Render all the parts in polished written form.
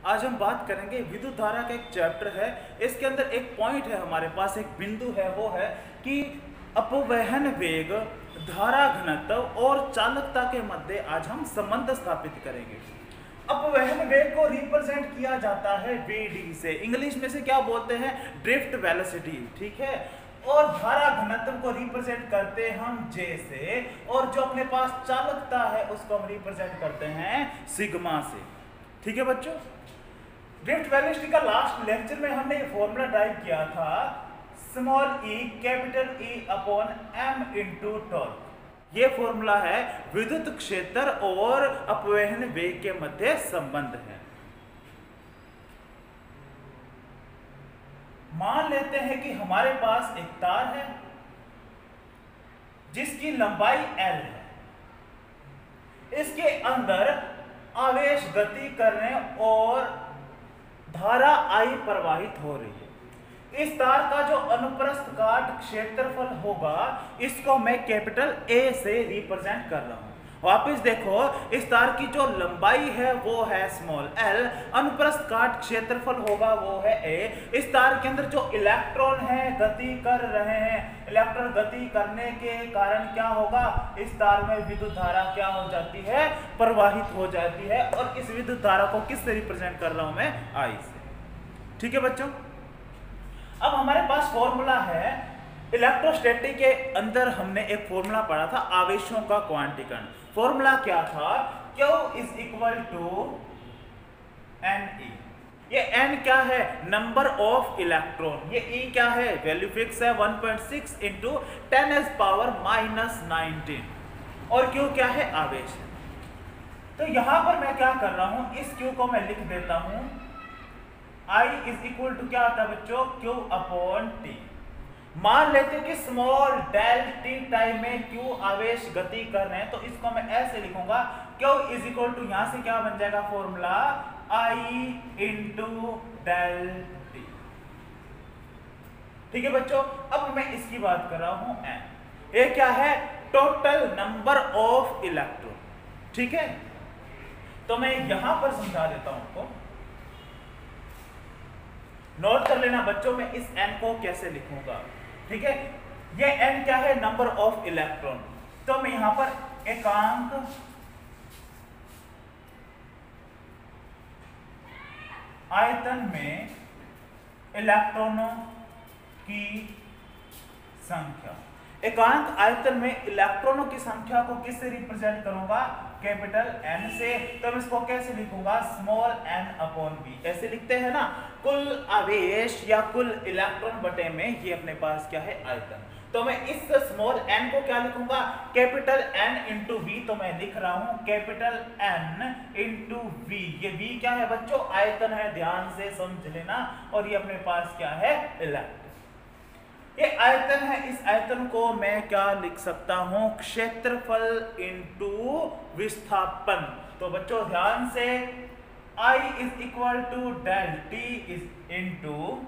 आज हम बात करेंगे विद्युत धारा का एक चैप्टर है। इसके अंदर एक पॉइंट है, हमारे पास एक बिंदु है, वो है कि अपवहन वेग, धारा घनत्व और चालकता के मध्य आज हम संबंध स्थापित करेंगे। अपवहन वेग को रिप्रेजेंट किया जाता है Vd से, इंग्लिश में से क्या बोलते हैं, ड्रिफ्ट वेलोसिटी, ठीक है। और धारा घनत्व को रिप्रेजेंट करते हैं हम J से, और जो अपने पास चालकता है उसको हम रिप्रेजेंट करते हैं सिग्मा से, ठीक है बच्चों। ड्रिफ्ट वेलोसिटी का लास्ट लेक्चर में हमने ये फॉर्मूला ड्राइव किया था, small e capital E upon m into torque. ये फॉर्मूला है विद्युत क्षेत्र और अपवहन वेग के मध्य संबंध है। मान लेते हैं कि हमारे पास एक तार है जिसकी लंबाई L है, इसके अंदर आवेश गति करने और धारा I प्रवाहित हो रही है। इस तार का जो अनुप्रस्थ काट क्षेत्रफल होगा, इसको मैं कैपिटल A से रिप्रेजेंट कर रहा हूं। वापस देखो, इस तार की जो लंबाई है वो है स्मॉल l, अनुप्रस्थ काट क्षेत्रफल होगा वो है a। इस तार के अंदर जो इलेक्ट्रॉन है गति कर रहे हैं, इलेक्ट्रॉन गति करने के कारण क्या होगा, इस तार में विद्युत धारा क्या हो जाती है, प्रवाहित हो जाती है। और इस विद्युत धारा को किससे रिप्रेजेंट कर रहा हूं मैं, I से, ठीक है बच्चों। अब हमारे पास फॉर्मूला है, इलेक्ट्रोस्टैटिक के अंदर हमने एक फॉर्मूला पढ़ा था आवेशों का क्वांटीकरण। फॉर्मूला क्या था, Q is equal to Ne। ये N क्या है, नंबर ऑफ इलेक्ट्रॉन, ये E क्या है, वैल्यू फिक्स है 1.6 इंटू 10⁻⁻19, और Q क्या है, आवेश है। तो यहां पर मैं क्या कर रहा हूं, इस Q को मैं लिख देता हूं, I इज इक्वल टू क्या आता है बच्चों, Q अपॉन T। मान लेते हैं कि स्मॉल डेल t टाइम में Q आवेश गति कर रहे हैं, तो इसको मैं ऐसे लिखूंगा, Q इज इक्वल टू, यहां से क्या बन जाएगा formula, I into del t, ठीक है बच्चों। अब मैं इसकी बात कर रहा हूं n, ये क्या है, टोटल नंबर ऑफ इलेक्ट्रॉन, ठीक है। तो मैं यहां पर समझा देता हूं आपको, नोट कर लेना बच्चों, मैं इस n को कैसे लिखूंगा, ठीक है। ये n क्या है, नंबर ऑफ इलेक्ट्रॉन। तो मैं यहां पर एकांक आयतन में इलेक्ट्रॉनों की संख्या, एकांक आयतन में इलेक्ट्रॉनों की संख्या को किससे रिप्रेजेंट करूंगा, कैपिटल N से। तो मैं इसको कैसे लिखूंगा, स्मॉल n अपॉन b, ऐसे लिखते हैं ना, कुल आवेश या कुल इलेक्ट्रॉन बटे में ये अपने पास क्या है, आयतन। तो मैं इस स्मॉल n को क्या लिखूंगा, कैपिटल N इंटू v। तो मैं लिख रहा हूं कैपिटल N इंटू v। ये v क्या है बच्चों, आयतन है, ध्यान से समझ लेना। और ये अपने पास क्या है, इलेक्ट्रॉन, ये आयतन है। इस आयतन को मैं क्या लिख सकता हूं, क्षेत्रफल इंटू विस्थापन। तो बच्चों ध्यान से, I is equal to del t is into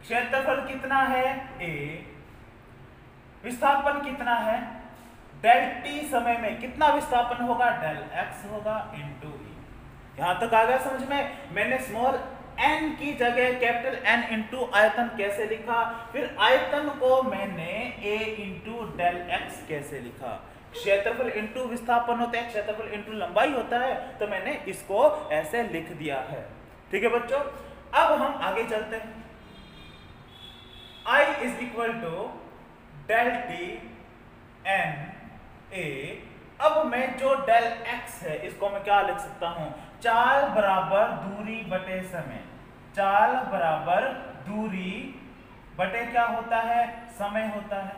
क्षेत्रफल कितना है a, विस्थापन कितना है, डेल t समय में कितना विस्थापन होगा, डेल x होगा इंटू e। यहां तक आ गया समझ में। मैंने स्मॉल n की जगह कैपिटल N इंटू आयतन कैसे लिखा, फिर आयतन को मैंने a इंटू डेल x कैसे लिखा, क्षेत्रफल इंटू विस्थापन होता है, क्षेत्रफल इंटू लंबाई होता है, तो मैंने इसको ऐसे लिख दिया है, ठीक है बच्चों। अब हम आगे चलते हैं, I is equal to del t n a। अब मैं जो डेल x है इसको मैं क्या लिख सकता हूं, चाल बराबर दूरी बटे समय, चाल बराबर दूरी बटे क्या होता है, समय होता है,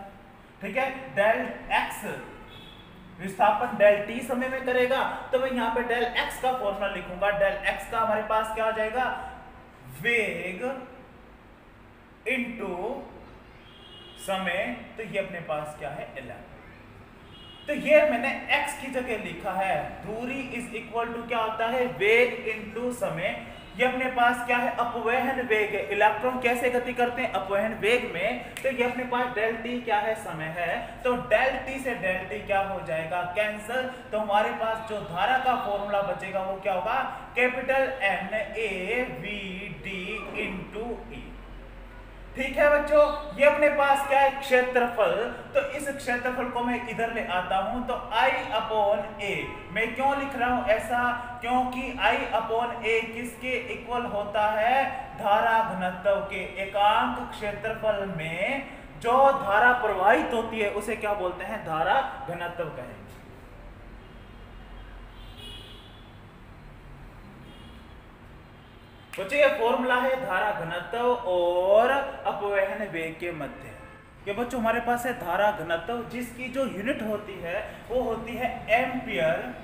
ठीक है। डेल x विस्थापन डेल t समय में करेगा, तो मैं यहां पे डेल x का फॉर्मूला लिखूंगा। डेल x का हमारे पास क्या आ जाएगा, वेग इंटू समय, तो ये अपने पास क्या है, इलेक्ट्रॉन। तो ये मैंने x की जगह लिखा है, दूरी इज इक्वल टू क्या होता है, वेग इंटू समय। ये अपने पास क्या है, अपवहन वेग है। इलेक्ट्रॉन कैसे गति करते हैं, अपवहन वेग में। तो ये अपने पास डेल टी क्या है, समय है। तो डेल टी से डेल टी क्या हो जाएगा, कैंसिल। तो हमारे पास जो धारा का फॉर्मूला बचेगा वो क्या होगा, capital N A V D into E. ठीक है बच्चों, ये अपने पास क्या है, क्षेत्रफल। तो इस क्षेत्रफल को मैं इधर ले आता हूं। तो I अपॉन ए, मैं क्यों लिख रहा हूं ऐसा, क्योंकि I अपॉन ए किसके इक्वल होता है, धारा घनत्व के। एकांक क्षेत्रफल में जो धारा प्रवाहित होती है उसे क्या बोलते हैं, धारा घनत्व कहेंगे। बच्चों ये फॉर्मूला है धारा घनत्व और अपवहन वेग के मध्य। ये बच्चों हमारे पास है धारा घनत्व, जिसकी जो यूनिट होती है वो होती है एम्पियर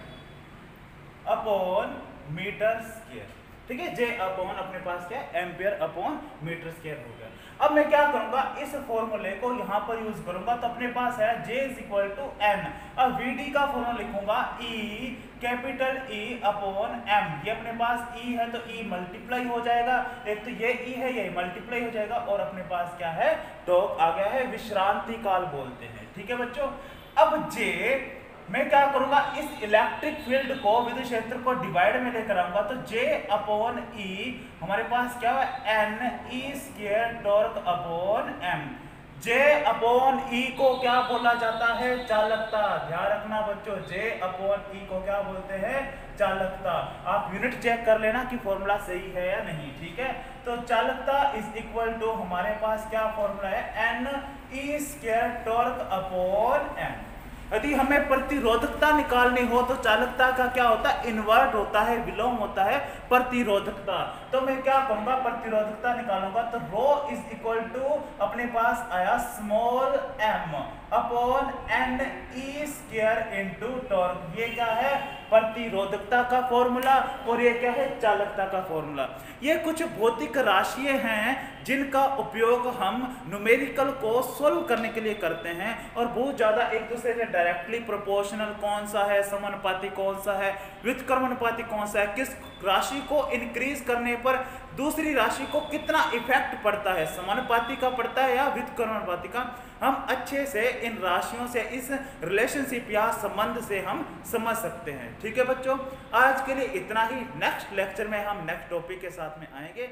अपॉन मीटर स्क्वायर। ठीक है, जे अपॉन अपने पास क्या है, एम्पियर अपॉन मीटर स्क्वायर हो गया। अब मैं क्या करूंगा, इस फॉर्मूले को यहां पर यूज करूंगा। तो अपने पास है J is equal to N. अब VD का फॉर्मूला लिखूंगा E, capital E upon M। ये अपने पास E है तो E मल्टीप्लाई हो जाएगा, एक तो ये E है ये मल्टीप्लाई हो जाएगा, और अपने पास क्या है, टॉर्क आ गया है, विश्रांति काल बोलते हैं। ठीक है बच्चों, अब J मैं क्या करूंगा, इस इलेक्ट्रिक फील्ड को, विद्युत क्षेत्र को डिवाइड में लेकर आऊंगा। तो J अपॉन E हमारे पास क्या है, N E square torque upon M। J upon E को क्या बोला जाता है, चालकता। ध्यान रखना बच्चों, J अपॉन E को क्या बोलते हैं, चालकता। आप यूनिट चेक कर लेना कि फॉर्मूला सही है या नहीं। ठीक है, तो चालकता इज इक्वल टू हमारे पास क्या फॉर्मूला है, N E square torque upon M। यदि हमें प्रतिरोधकता निकालनी हो तो चालकता का क्या होता है, इन्वर्ट होता है, विलोम होता है प्रतिरोधकता। तो मैं क्या करूंगा, प्रतिरोधकता निकालूंगा। तो रो इज इक्वल टू अपने पास आया small m upon N E square into torque. ये क्या है, प्रतिरोधकता का फॉर्मूला, और ये क्या है, चालकता का फॉर्मूला। ये कुछ भौतिक राशियां हैं जिनका उपयोग हम न्यूमेरिकल को सोल्व करने के लिए करते हैं, और बहुत ज्यादा एक दूसरे से डायरेक्टली प्रोपोर्शनल कौन सा है, समानुपाती कौन सा है, व्युत्क्रमानुपाती कौन सा है, किस राशि को इंक्रीज करने पर दूसरी राशि को कितना इफेक्ट पड़ता है, समानुपाती का पड़ता है या व्युत्क्रमानुपाती का, हम अच्छे से इन राशियों से, इस रिलेशनशिप या संबंध से हम समझ सकते हैं। ठीक है बच्चों, आज के लिए इतना ही। नेक्स्ट लेक्चर में हम नेक्स्ट टॉपिक के साथ में आएंगे।